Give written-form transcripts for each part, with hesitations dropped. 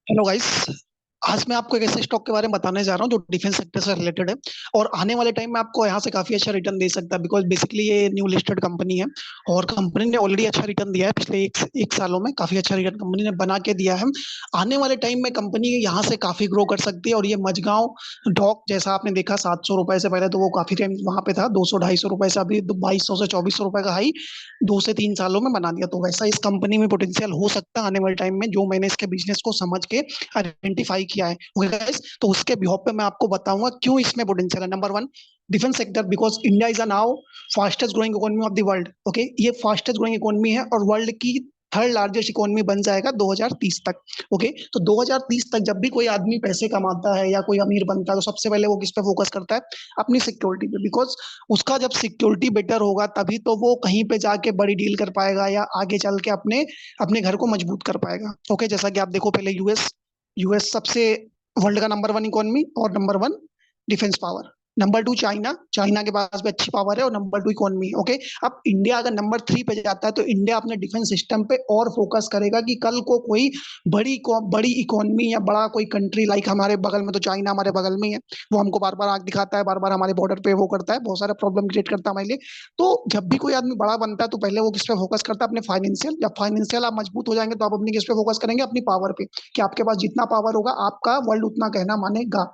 Hello guys. आज मैं आपको एक ऐसे स्टॉक के बारे में बताने जा रहा हूँ जो डिफेंस सेक्टर से रिलेटेड है और आने वाले टाइम में आपको यहाँ से काफी अच्छा रिटर्न दे सकता है बिकॉज बेसिकली ये न्यू लिस्टेड कंपनी है और कंपनी ने ऑलरेडी अच्छा रिटर्न दिया है। पिछले एक सालों में काफी अच्छा रिटर्न कंपनी ने बना के दिया है। आने वाले टाइम में कंपनी यहाँ से काफी ग्रो कर सकती है और ये मझगांव डॉक जैसा आपने देखा 700 रुपए से पहले तो वो काफी टाइम वहां पे था, 200 250 रुपए से अभी 2200 से 2400 रुपए का हाई 2 से 3 सालों में बना दिया। तो वैसा इस कंपनी में पोटेंशियल हो सकता है आने वाले टाइम में, जो मैंने इसके बिजनेस को समझ के आइडेंटिफाई किया है। ओके गाइस, तो उसके बिहाफ पे मैं आपको बताऊंगा क्यों इसमें पोटेंशियल है। Number one, defence sector, because India is a now fastest growing economy of the world. Okay, ये फास्टेस्ट ग्रोइंग इकोनॉमी है और वर्ल्ड की थर्ड लार्जेस्ट इकोनॉमी बन जाएगा 2030 तक। ओके, तो 2030 तक जब भी कोई आदमी पैसे कमाता है या कोई अमीर बनता है तो सबसे पहले वो किस पे फोकस करता है? अपनी सिक्योरिटी पे, बिकॉज उसका जब सिक्योरिटी बेटर होगा तभी तो वो कहीं पे जाके बड़ी डील कर पाएगा या आगे चल के अपने अपने घर को मजबूत कर पाएगा। ओके, जैसा कि आप देखो, पहले यूएस सबसे वर्ल्ड का नंबर वन इकोनॉमी और number one defence power. Number two China, China के पास भी अच्छी पावर है और नंबर टू इकोनॉमी। ओके, अब इंडिया अगर नंबर थ्री पे जाता है तो इंडिया अपने डिफेंस सिस्टम पे और फोकस करेगा कि कल को कोई बड़ी इकोनॉमी या बड़ा कोई कंट्री, लाइक हमारे बगल में तो चाइना हमारे बगल में ही है, वो हमको बार बार आग दिखाता है, बार बार हमारे बॉर्डर पे वो करता है, बहुत सारे प्रॉब्लम क्रिएट करता है हमारे लिए। तो जब भी कोई आदमी बड़ा बनता है तो पहले वो किस पे फोकस करता है? अपने फाइनेंशियल। जब फाइनेंशियल आप मजबूत हो जाएंगे तो आप अपनी किस पे फोकस करेंगे? अपनी पावर पे, कि आपके पास जितना पावर होगा आपका वर्ल्ड उतना कहना मानेगा।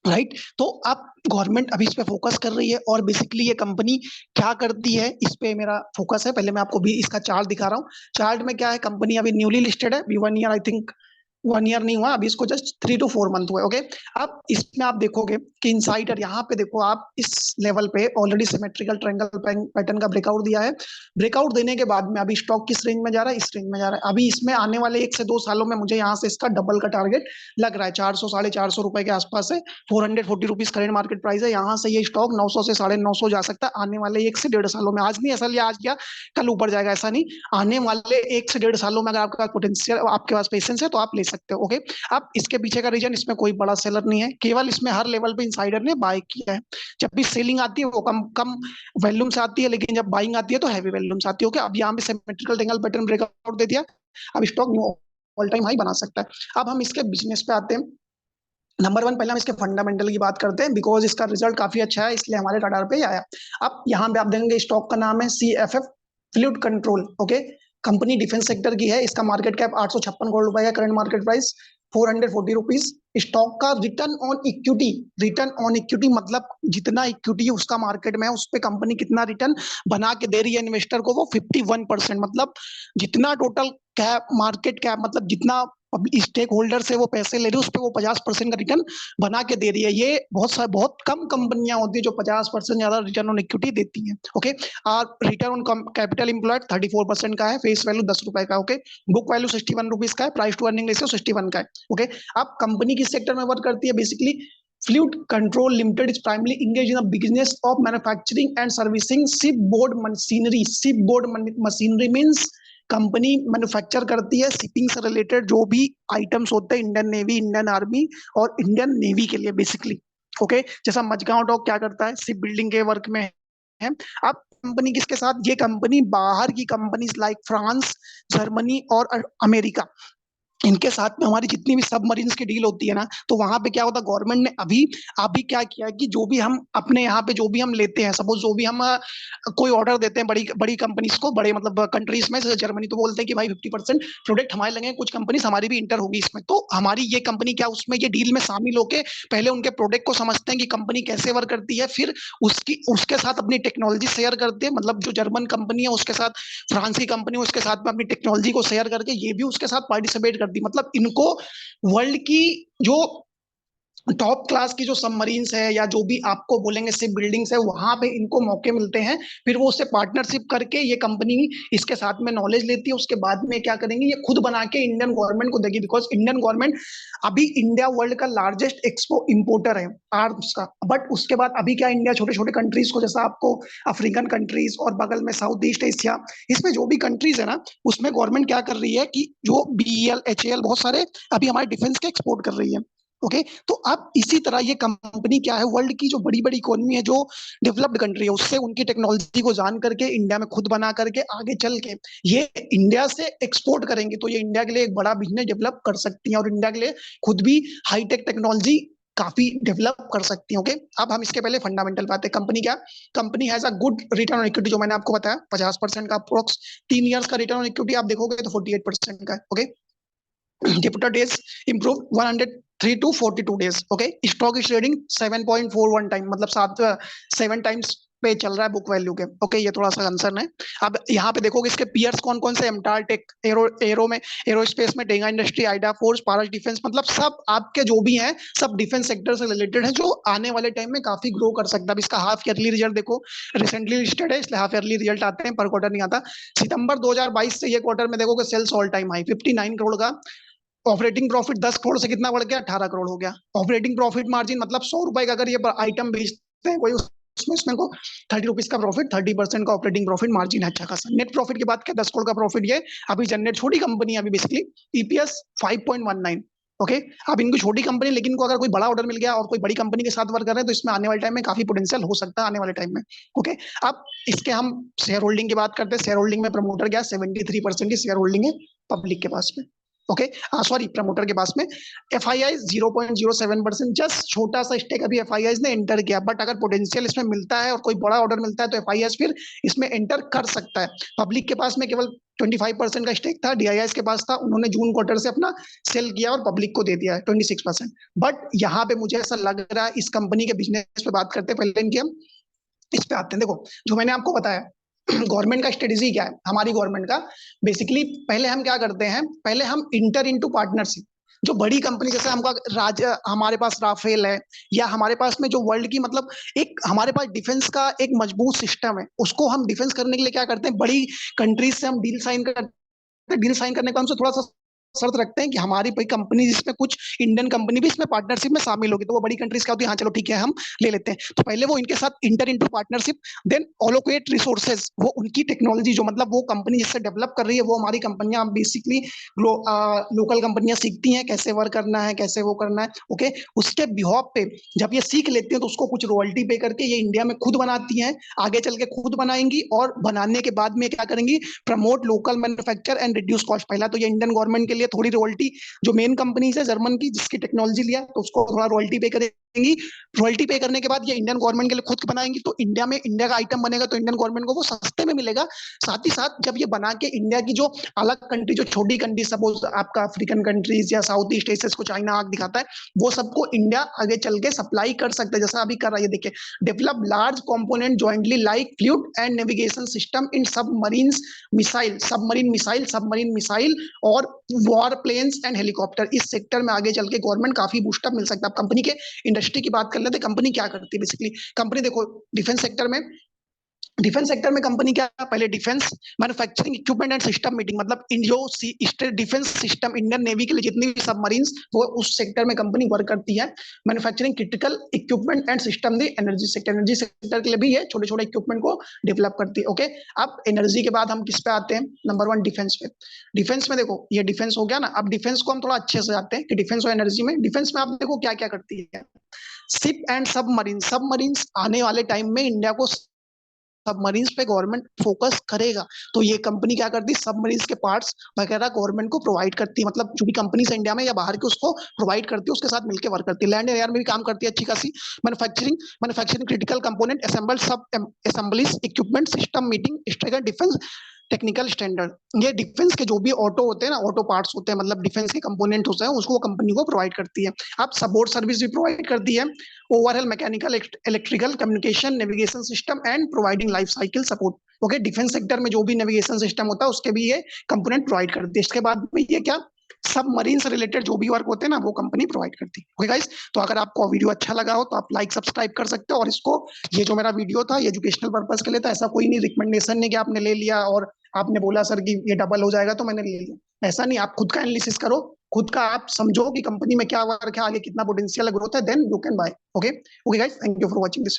राइट, तो अब गवर्नमेंट अभी इस पे फोकस कर रही है और बेसिकली ये कंपनी क्या करती है इस पे मेरा फोकस है। पहले मैं आपको भी इसका चार्ट दिखा रहा हूँ। चार्ट में क्या है, कंपनी अभी न्यूली लिस्टेड है, अभी 1 ईयर आई थिंक, 1 ईयर नहीं हुआ अभी इसको, जस्ट 3 to 4 मंथ हुए। ओके, अब इसमें आप देखोगे कि इनसाइडर यहाँ पे देखो, आप इस लेवल पे ऑलरेडी सिमेट्रिकल ट्रायंगल पैटर्न का ब्रेकआउट दिया है। ब्रेकआउट देने के बाद में अभी स्टॉक किस रेंज में जा रहा है? इस रेंज में जा रहा है। अभी इसमें आने वाले 1 से 2 सालों में मुझे यहाँ से इसका डबल का टारगेट लग रहा है। 400 450 रुपए के आसपास है। 440 रुपीज करेंट मार्केट प्राइस है। यहाँ से ये स्टॉक 900 से 950 जा सकता है आने वाले 1 से 1.5 सालों में। आज नहीं ऐसा लिया, आज गया कल ऊपर जाएगा, ऐसा नहीं। आने वाले 1 से 1.5 सालों में अगर आपके पास पोटेंशियल, आपके पास पेशेंस है तो आप ले सकते हो। ओके, अब इसके पीछे का रीजन, इसमें कोई बड़ा सेलर नहीं है, केवल इसमें हर लेवल पे इंसाइडर ने बाय किया है। जब भी सेलिंग आती है वो कम कम वॉल्यूम से आती है, लेकिन जब बाइंग आती है तो हैवी वॉल्यूम से आती है। ओके, अब यहाँ पे सिमेट्रिकल ट्रायंगल पैटर्न ब्रेकआउट दे दिया, अब stock knew all time high बना सकता है। अब हम इसके बिजनेस पे आते हैं। नंबर वन, पहले हम इसके फंडामेंटल की बात करते हैं, बिकॉज इसका रिजल्ट काफी अच्छा है इसलिए हमारे रडार पे ही आया। अब यहाँ पे आप देखेंगे स्टॉक का नाम है CFF fluid control. Okay, company defence sector की है, इसका मार्केट कैप 856 करोड़ रुपए का, current market price 440 rupees. Stock का return on equity, return on equity मतलब जितना इक्विटी उसका मार्केट में है उस पर कंपनी कितना रिटर्न बना के दे रही है इन्वेस्टर को, वो 51%। मतलब जितना टोटल कैप, मार्केट कैप, मतलब जितना स्टेक होल्डर से वो पैसे ले रही है उस पर वो 50% का रिटर्न बना के दे रही है। ये बहुत कम कंपनियां होती है जो 50% ज्यादा रिटर्न ऑन इक्विटी देती हैं। ओके, और रिटर्न ऑन कैपिटल इंप्लॉयड 34% का है, फेस वैल्यू 10 रुपए का। ओके, बुक वैल्यू 61 रुपीज का है, प्राइस टू अर्निंग रेशियो 61 का है। ओके, अब कंपनी किस सेक्टर में वर्क करती है? Basically fluid control limited is primarily engage in the business of manufacturing and servicing ship board machinery. Ship board machinery means company manufacture करती है shipping से रिलेटेड जो भी आइटम्स होते हैं इंडियन नेवी, इंडियन आर्मी और इंडियन नेवी के लिए बेसिकली। ओके, जैसा मझगांव डॉक क्या करता है, शिप बिल्डिंग के वर्क में है। अब कंपनी किसके साथ? ये कंपनी बाहर की कंपनीज लाइक फ्रांस, जर्मनी और अमेरिका, इनके साथ में हमारी जितनी भी सबमरीन्स की डील होती है ना, तो वहां पे क्या होता है, गवर्नमेंट ने अभी अभी क्या किया है कि जो भी हम अपने यहाँ पे जो भी हम लेते हैं, सपोज जो भी हम कोई ऑर्डर देते हैं बड़ी बड़ी कंपनीज को, बड़े मतलब कंट्रीज में, जैसे जर्मनी, तो बोलते हैं कि भाई 50% प्रोडक्ट हमारे लगे, कुछ कंपनीज हमारी भी इंटर होगी इसमें। तो हमारी ये कंपनी क्या उसमें ये डील में शामिल होके पहले उनके प्रोडक्ट को समझते हैं कि कंपनी कैसे वर्क करती है, फिर उसके साथ अपनी टेक्नोलॉजी शेयर करते हैं। मतलब जो जर्मन कंपनी है उसके साथ फ्रांस की कंपनी उसके साथ में अपनी टेक्नोलॉजी को शेयर करके ये भी उसके साथ पार्टिसिपेट करती। मतलब इनको वर्ल्ड की जो टॉप क्लास की जो सबमरीन्स है या जो भी आपको बोलेंगे शिप बिल्डिंग्स है, वहां पे इनको मौके मिलते हैं। फिर वो उससे पार्टनरशिप करके ये कंपनी इसके साथ में नॉलेज लेती है, उसके बाद में क्या करेंगे, ये खुद बना के इंडियन गवर्नमेंट को देगी। बिकॉज इंडियन गवर्नमेंट अभी, इंडिया वर्ल्ड का लार्जेस्ट एक्सपो इंपोर्टर है आर्म्स का। बट उसके बाद अभी क्या, इंडिया छोटे छोटे कंट्रीज को, जैसा आपको अफ्रीकन कंट्रीज और बगल में साउथ ईस्ट एशिया, इसमें जो भी कंट्रीज है ना, उसमें गवर्नमेंट क्या कर रही है कि जो BEL HAL बहुत सारे अभी हमारे डिफेंस के एक्सपोर्ट कर रही है। ओके। तो अब इसी तरह ये कंपनी क्या है, वर्ल्ड की जो बड़ी बड़ी इकोनॉमी है, जो डेवलप्ड कंट्री है, उससे उनकी टेक्नोलॉजी को जान करके इंडिया में खुद बना करके आगे चल के ये इंडिया से एक्सपोर्ट करेंगे, तो ये इंडिया के लिए एक बड़ा बिजनेस डेवलप कर सकती है और इंडिया के लिए खुद भी हाईटेक टेक्नोलॉजी काफी डेवलप कर सकती है। ओके। अब हम इसके पहले फंडामेंटल बात है। कंपनी क्या, company has a good return on equity, जो मैंने आपको बताया 50% का अप्रोक्स, 3 इयर्स का रिटर्न ऑन इक्विटी आप देखोगे तो 48% का है। Okay. Debitor days improved 103 to 42 days. Okay. Stock is trading 7.41 time, मतलब 7 टाइम्स पे चल रहा है बुक वैल्यू के। ओके, ये थोड़ा सा कंसर्न है। अब यहाँ पे देखोगे इसके पीयर्स कौन कौन से, एमटार टेक, एरो में, एरोस्पेस में टेगा इंडस्ट्री, आइडा फोर्स, पारस डिफेंस, मतलब सब आपके जो भी हैं सब डिफेंस सेक्टर से रिलेटेड है, जो आने वाले टाइम में काफी ग्रो कर सकता है। अब इसका हाफ ईयरली रिजल्ट देखो, रिसेंटली लिस्टेड है इसलिए हाफ ईयरली रिजल्ट आते हैं, पर क्वार्टर नहीं आता। सितंबर 2022 से ये क्वार्टर में देखोगे sales all time high 59 crore का, ऑपरेटिंग प्रॉफिट 10 करोड़ से कितना बढ़ गया, 18 करोड़ हो गया। ऑपरेटिंग प्रॉफिट मार्जिन मतलब 100 रुपए का अगर ये आइटम बेचते हैं कोई, उसमें उसमें को 30 रुपीज का प्रॉफिट, 30% का ऑपरेटिंग प्रॉफिट मार्जिन है अच्छा खासा। नेट प्रॉफिट की बात क्या, 10 करोड़ का प्रॉफिट ये अभी जनरेट, छोटी कंपनी है अभी बेसिकली, ईपीएस 5.19। ओके। अब इनकी छोटी कंपनी, लेकिन को अगर कोई बड़ा ऑर्डर मिल गया और कोई बड़ी कंपनी के साथ वर्क कर रहे हैं तो इसमें आने वाले टाइम में काफी पोटेंशियल हो सकता है आने वाले टाइम में। ओके। अब इसके हम शेयर होल्डिंग की बात करते हैं। शेयर होल्डिंग में प्रमोटर क्या, 73% की शेयर होल्डिंग है पब्लिक के पास में। ओके। सॉरी, प्रमोटर के पास में। एफ आई आई 0.07%, जस्ट छोटा सा स्टेक अभी एफ आई आई ने एंटर किया, बट अगर पोटेंशियल इसमें मिलता है और कोई बड़ा ऑर्डर मिलता है तो एफ आई आई फिर इसमें एंटर कर सकता है। पब्लिक के पास में केवल 25% का स्टेक था, डीआईआई के पास था, उन्होंने जून क्वार्टर से अपना सेल किया और पब्लिक को दे दिया है 26%। बट यहाँ पे मुझे ऐसा लग रहा है, इस कंपनी के बिजनेस पे बात करते हैं पहले, इनके हम इस पे आते हैं। देखो जो मैंने आपको बताया, गवर्नमेंट का स्ट्रेटेजी क्या है, हमारी गवर्नमेंट का बेसिकली, पहले हम क्या करते हैं, पहले हम इंटर इनटू पार्टनरशिप, जो बड़ी कंपनी जैसे हमका हमारे पास राफेल है, या हमारे पास में जो वर्ल्ड की, मतलब एक हमारे पास डिफेंस का एक मजबूत सिस्टम है, उसको हम डिफेंस करने के लिए क्या करते हैं, बड़ी कंट्रीज से हम डील साइन करते हैं। डील साइन करने का हमसे थोड़ा सा शर्त रखते हैं कि हमारी कोई कंपनी, जिसमें कुछ इंडियन कंपनी भी इसमें पार्टनरशिप में शामिल होगी, तो वो बड़ी कंट्रीज क्या होती है, हाँ चलो ठीक है हम ले लेते हैं। तो पहले वो इनके साथ enter into partnership, then allocate resources, वो उनकी टेक्नोलॉजी जो, मतलब वो कंपनी जिससे डेवलप कर रही है, वो हमारी कंपनियां बेसिकली लोकल कंपनियां सीखती हैं कैसे वर्क करना है, कैसे वो करना है। ओके। उसके बिहाफ पे जब ये सीख लेती हैं तो उसको कुछ रॉयल्टी पे करके ये इंडिया में खुद बनाती हैं, आगे चल के खुद बनाएंगी, और बनाने के बाद में क्या करेंगी, promote local manufacture and reduce cost. पहला तो ये इंडियन गवर्नमेंट के लिए थोड़ी रॉयल्टी, जो मेन कंपनीज है जर्मन की जिसकी टेक्नोलॉजी लिया तो उसको थोड़ा रॉयल्टी पे करेंगी। रॉयल्टी पे करने के बाद ये इंडियन गवर्नमेंट के लिए खुद बनाएंगी, तो इंडिया में इंडिया का आइटम बनेगा तो इंडियन गवर्नमेंट को वो सस्ते में मिलेगा। साथ ही साथ जब ये बना के इंडिया की जो अलग कंट्री, जो छोटी कंट्री, सपोज आपका अफ्रीकन कंट्रीज या साउथ ईस्ट एशिया को चाइना आग दिखाता है, वो सबको इंडिया आगे चल के सप्लाई कर सकता है, जैसा अभी कर रहा है। देखिए, develop large component jointly like fluid and navigation system in submarines missile, submarine missile और वॉर प्लेन्स एंड हेलीकॉप्टर। इस सेक्टर में आगे चल के गवर्नमेंट काफी बूस्टअप मिल सकता है। कंपनी के इंडस्ट्री की बात कर लेते हैं, कंपनी क्या करती है बेसिकली। कंपनी देखो, डिफेंस सेक्टर में कंपनी क्या, पहले defence manufacturing equipment and system meeting, मतलब इन जो डिफेंस सिस्टम इंडियन नेवी के लिए जितनी भी सबमरीन्स, वो उस सेक्टर में कंपनी वर्क करती है। Manufacturing critical equipment and system the energy sector के लिए भी ये छोटे छोटे इक्विपमेंट को डेवलप करती है। ओके। अब एनर्जी के बाद हम किस पे आते हैं, नंबर 1 डिफेंस पे। डिफेंस में देखो, ये डिफेंस हो गया ना, अब डिफेंस को हम थोड़ा अच्छे से जाते हैं कि डिफेंस और एनर्जी में, डिफेंस में आप देखो क्या क्या करती है। शिप एंड सबमरीन्स आने वाले टाइम में इंडिया को सबमरीन्स पे गवर्नमेंट फोकस करेगा, तो ये कंपनी क्या करती है, सबमरीन्स के पार्ट्स वगैरह गवर्नमेंट को प्रोवाइड करती है, मतलब जो भी कंपनी है इंडिया में या बाहर के उसको प्रोवाइड करती है, उसके साथ मिलकर वर्क करती है। लैंड एयर में भी काम करती है अच्छी खासी। Manufacturing critical component assemble sub assemblies equipment system meeting स्ट्रेगर डिफेंस टेक्निकल स्टैंडर्ड। ये डिफेंस के जो भी ऑटो होते हैं ना, ऑटो पार्ट्स होते हैं, मतलब डिफेंस के कंपोनेंट होते हैं, उसको कंपनी को प्रोवाइड करती है। अब सपोर्ट सर्विस भी प्रोवाइड करती है, overall mechanical electrical communication navigation system and providing life cycle support. Okay. Defence sector में जो भी नेविगेशन सिस्टम होता है उसके भी ये कंपोनेंट प्रोवाइड करती है। इसके बाद में ये क्या, सबमरीन से रिलेटेड जो भी वर्क होते हैं ना, वो कंपनी प्रोवाइड करती है। ओके गाइस, तो अगर आपको वीडियो अच्छा लगा हो तो आप लाइक सब्सक्राइब कर सकते हो, और इसको, ये जो मेरा वीडियो था ये एजुकेशनल पर्पस के लिए था, ऐसा कोई नहीं रिकमेंडेशन नहीं कि आपने ले लिया और आपने बोला सर कि ये डबल हो जाएगा तो मैंने ले लिया, ऐसा नहीं। आप खुद का एनालिसिस करो, खुद का आप समझो कि कंपनी में क्या वर्क है, आगे कितना पोटेंशियल ग्रोथ है, then you can buy. Okay. Okay guys, thank you for watching this.